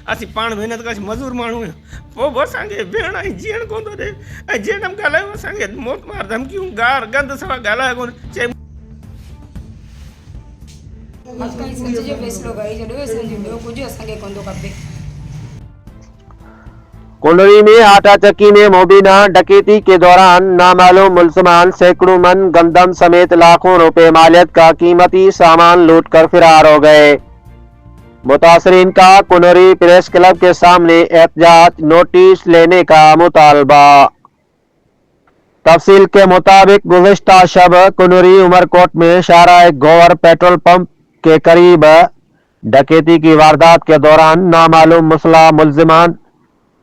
असीं पाण महिनत कयोसीं मज़ूर माण्हू आहियूं, पोइ बि असांखे भेण ऐं जीअण कोन थो ॾिए। ऐं जंहिं नमूने ॻाल्हायो असांखे मौत मार धमकियूं गार गंद सवा ॻाल्हाए कोन चए। अॼुकल्ह सच जो फ़ैसिलो करे छॾियो, असांजो ॿियो कुझु असांखे कोन थो खपे। कुंडली में आटा चक्की में मुबीना डकैती के दौरान नामालूम मुलजमान सैकड़ों मन गंदम समेत लाखों रुपए मालियत का कीमती सामान लूट कर फरार हो गए। मुतासरीन का कुनरी प्रेस क्लब के सामने एहतजाज नोटिस लेने का मुतालबा। तफसील के मुताबिक गुज़िश्ता शब कुनरी उमरकोट में शाहराह गौहर पेट्रोल पंप के करीब डकैती की वारदात के दौरान नामालूम मुसल्लह मुलजमान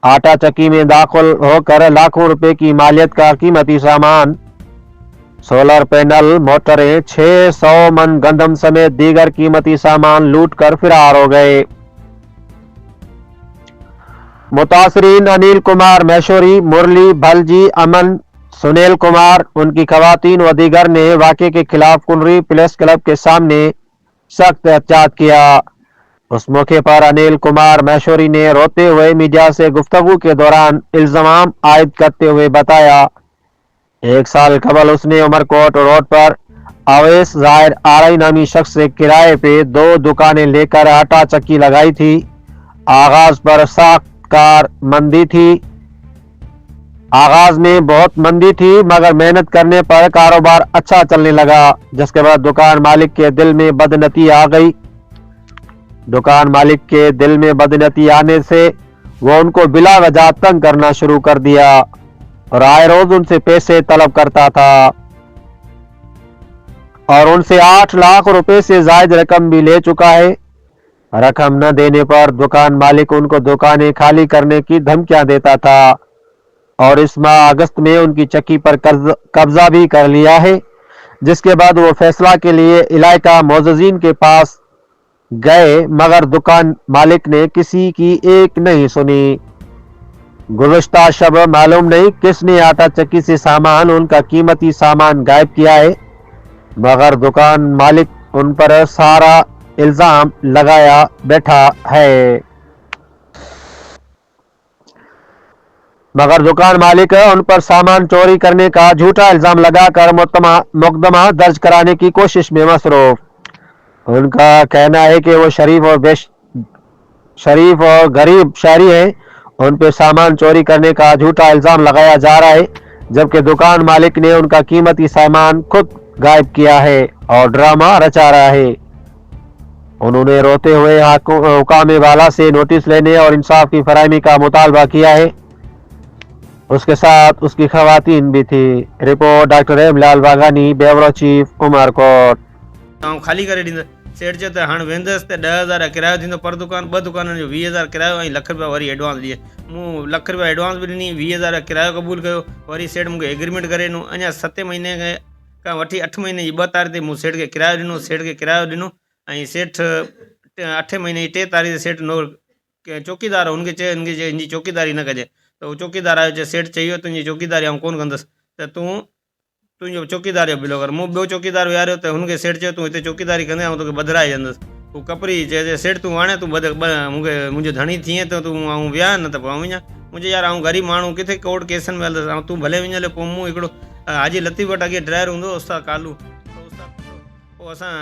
आटा चक्की में दाखिल होकर लाखों रुपए की मालियत का कीमती सामान, सोलर पैनल, मोटरें, 600 मन गंदम समेत दीगर कीमती सामान लूट कर फरार हो गए। मुतासरीन अनिल कुमार मैशोरी, मुरली भलजी, अमन, सुनील कुमार, उनकी खवातीन व दीगर ने वाक़े के खिलाफ कुनरी प्रेस क्लब के सामने सख्त एहतजाज किया। उस मौके पर अनिल कुमार मैशोरी ने रोते हुए मीडिया से गुफ्तगू के दौरान इल्जाम आयद करते हुए बताया, 1 साल कबल उसने उमरकोट रोड पर अवैस जाहिर आरई नामी शख्स से किराए पे 2 दुकानें लेकर आटा चक्की लगाई थी। आगाज पर सख्त कार मंदी थी। आगाज में बहुत मंदी थी, मगर मेहनत करने पर कारोबार अच्छा चलने लगा, जिसके बाद दुकान मालिक के दिल में बदनती आ गई। दुकान मालिक के दिल में बदनती आने से वो उनको बिला वजह तंग करना शुरू कर दिया और आए रोज उनसे पैसे तलब करता था और उनसे 8 लाख रुपए से जायद रकम भी ले चुका है। रकम न देने पर दुकान मालिक उनको दुकानें खाली करने की धमकियां देता था और इस माह अगस्त में उनकी चक्की पर कब्जा भी कर लिया है, जिसके बाद वो फैसला के लिए इलाका मोअज़्ज़िन के पास गए, मगर दुकान मालिक ने किसी की एक नहीं सुनी। गुज़िश्ता शब मालूम नहीं किसने आटा चक्की से सामान, उनका कीमती सामान गायब किया है, मगर दुकान मालिक उन पर सारा इल्जाम लगाया बैठा है। मगर दुकान मालिक उन पर सामान चोरी करने का झूठा इल्जाम लगाकर मुकदमा दर्ज कराने की कोशिश में मसरूफ। उनका कहना है कि वो शरीफ और गरीब शहरी हैं, उन पे सामान चोरी करने का झूठा इल्जाम लगाया जा रहा है, जबकि दुकान मालिक ने उनका कीमती सामान खुद गायब किया है और ड्रामा रचा रहा है। उन्होंने रोते हुए हुकाम वाला से नोटिस लेने और इंसाफ की फराहमी का मुतालबा किया है। उसके साथ उसकी खवातीन भी थी। रिपोर्ट डॉक्टर एम लाल वाघानी, ब्यूरो चीफ, उमरकोट। खाली करे ॾींदो सेठ चयो त हाणे वेंदुसि त 10,000 किरायो थींदो पर दुकान, 2 दुकाननि जो 20,000 किरायो ऐं ₹1,00,000 वरी एडवांस ॾिए। मूं ₹1,00,000 एडवांस बि ॾिनी, 20,000 किरायो क़बूल कयो। वरी सेठ मूंखे एग्रीमेंट करे ॾिनो। अञा 7 महीने खां वठी 8 महीने जी 2 तारीख़ ते मूं सेठ खे किरायो ॾिनो। सेठ खे किरायो ॾिनो ऐं सेठ 8 महीने जी 3 तारीख़ ते सेठ चौकीदार हुनखे चयो हिनजी चौकीदारी न कजे। त उहो चौकीदार आयो, चयो सेठ चई वियो तुंहिंजी चौकीदारी आउं कोन कंदुसि, त तूं तुंहिंजो चौकीदार जो बिलो कर। मूं ॿियो चौकीदार विहारियो त हुनखे सेठ चयो तूं हिते चौकीदारी कंदे ऐं तोखे बदिराए छॾंदुसि। हू कपरी चए सेठ तूं हाणे तूं मूंखे मुंहिंजो धणी थिए त तूं ऐं विया न त पोइ आउं वञा। मुंहिंजे यार आउं ग़रीब माण्हू किथे कोर्ट केसनि में हलंदुसि, ऐं तूं भले वञे। पोइ मूं हिकिड़ो हाजी लतीफ़ वटि अॻे ड्राइवर हूंदो उस्ताद कालू, पोइ असां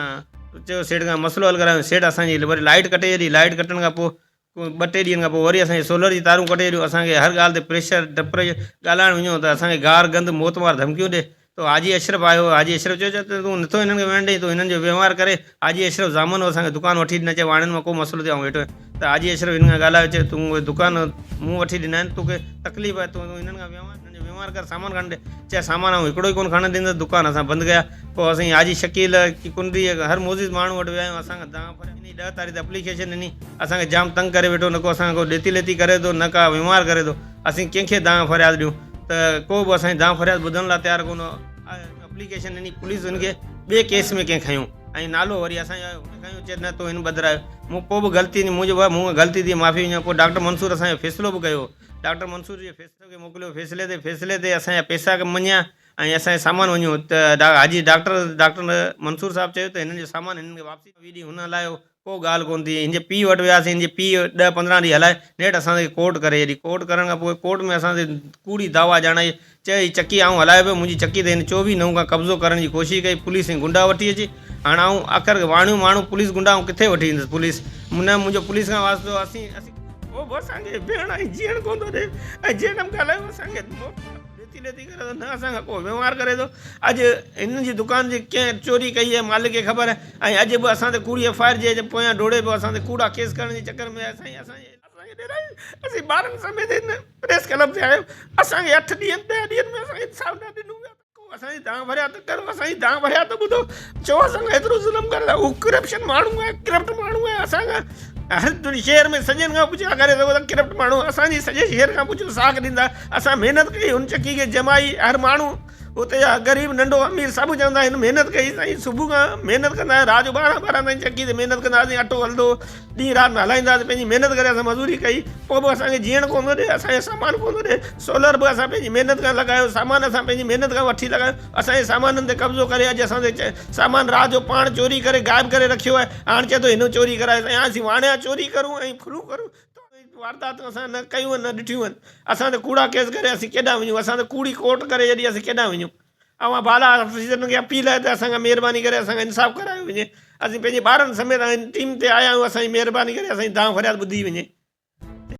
चयो सेठ खां मसइलो हल करायो। सेठ असांजी वरी लाइट कटे छॾी। लाइट कटण खां पोइ 2-3 ॾींहंनि खां पोइ वरी असांजे सोलर जी तारूं कटे ॾियूं। असांखे हर ॻाल्हि ते प्रेशर डपर ॻाल्हाइण वञो त असांखे गार गंद मोतमार धमकियूं ॾिए। तो हाजी अशरफ आयो। हाजी अशरफ चयो त तूं नथो हिननि खे वेण ॾेई, तूं हिननि जो व्यवहार करे। हाजी अशरफ ज़ामन असांखे दुकान वठी ॾिना, चयो हाणे मां को मसइलो थियो वेठो त हाजी अशरफ हिन खां ॻाल्हायो, चयो तूं उहे दुकान मूं वठी ॾिना आहिनि, तोखे तकलीफ़ आहे, तूं हिननि खां व्यवहार कर, सामान खण ॾे। चए सामान आउं हिकिड़ो ई कोन खणणु ॾींदुसि, दुकान असां बंदि कया। पोइ असां हाजी शकील की कुंडरी हर मोज़िज़ माण्हू वटि विया आहियूं। असांखे दांह फर 10 तारीख़ ते एप्लीकेशन ॾिनी। असांखे जाम तंग करे वेठो, न को असांखे को ॾेती लेती करे थो, न का व्यवहार करे थो। असीं कंहिंखे दांह फरियाद ॾियूं त को बि असांजी दांह फरियाद ॿुधण लाइ तयारु कोन। एप्लीकेशन ॾिनी, पुलिस हुनखे ॿिए केस में कंहिं खयूं ऐं नालो वरी असांजो खयूं, चए न तो हिन बदिरायो। मूं पोइ बि ग़लती मुंहिंजो मूं ग़लती थी, माफ़ी वञा। पोइ डॉक्टर मंसूर असांजो फ़ैसिलो बि कयो। डॉक्टर मंसूर जे फ़ैसिले खे मोकिलियो, फ़ैसिले ते असांजा पैसा मञिया ऐं असांजे सामान वञो त हाजी डॉक्टर मंसूर साहब चयो त हिननि जो सामान हिननि खे वापसी वीडी हुन हलायो, को ॻाल्हि कोन थी। हिनजे पीउ वटि वियासीं, हिनजे पीउ 10-15 ॾींहं हलाए नेठि असांखे कोर्ट करे छॾी। कोर्ट करण खां पोइ कोर्ट में असांखे कूड़ी दावा ॼाणाई, चई चकी आऊं हलाए पियो, मुंहिंजी चकी ते हिन 24/9 खां कब्ज़ो करण जी कोशिशि कई, पुलिस ऐं गुंडा वठी अची। हाणे आऊं आख़िर वाणियूं माण्हू पुलिस गुंडा आऊं किथे वठी ईंदुसि पुलिस, न मुंहिंजो पुलिस खां वास्तो। असीं पोइ बि असांखे भेण ऐं जीअण कोन थो ॾिए, ऐं जीअं कमु ॻाल्हायो असांखे लेती करे थो, न असांखां को व्यवहार करे थो। अॼु हिन जी दुकान जी कंहिं चोरी कई आहे मालिक खे ख़बर आहे, ऐं अॼु बि असां ते कूड़ी FIR जे पोयां डोड़े पियो, असां ते कूड़ा केस करण जे चकर में असांखे असीं 12 समेत हिन प्रेस क्लब ते आहियो, असांखे 8 ॾींहंनि 10 ॾींहंनि में असांखे इंसाफ़ न ॾिनो वियो। असांजी दांह भरिया त करो, असांजी दांह भरिया त ॿुधो, चओ असांखां एतिरो ज़ुल्म करे था। हू करप्शन माण्हू आहे, करप्ट माण्हू आहे। असांखां हर शहर में सॼनि खां पुछा करे सघो त करप्ट माण्हू असांजी सॼे शहर खां पुछो साख ॾींदा। असां महिनत कई, हुन चकी खे जमाई, हर माण्हू उते जा ग़रीब नंढो अमीर सभु चवंदा आहिनि महिनत कई साईं, सुबुह खां महिनत कंदा आहियूं, राति जो 12 ताईं चकी ते महिनत कंदासीं, अटो हलंदो, ॾींहुं राति हलाईंदासीं, पंहिंजी महिनत करे असां मज़ूरी कई, पोइ बि असांखे जीअण कोन थो ॾिए, असांखे सामान कोन थो ॾिए। सोलर बि असां पंहिंजी महिनत खां लॻायो, सामान असां पंहिंजी महिनत खां वठी लॻायो, असांजे सामाननि ते कब्ज़ो करे अॼु असांजे सामान राति जो पाण चोरी करे गायब करे रखियो आहे। हाणे चए थो हिन चोरी कराए, असीं वाणिया चोरी करूं ऐं फ्लू करूं, वारदातूं असां न कयूं आहिनि, न ॾिठियूं आहिनि। असां त कूड़ा केस करे असीं केॾां वञूं, असां त कूड़ी कोर्ट करे जॾहिं असीं केॾां वञूं। ऐं बाला ऑफिसरनि खे अपील आहे त असांखां महिरबानी करे असांखे इंसाफ़ करायो वञे। असीं पंहिंजे ॿारनि समेत टीम ते आया आहियूं, असांजी महिरबानी करे असांजी दांह फरियाद ॿुधी वञे।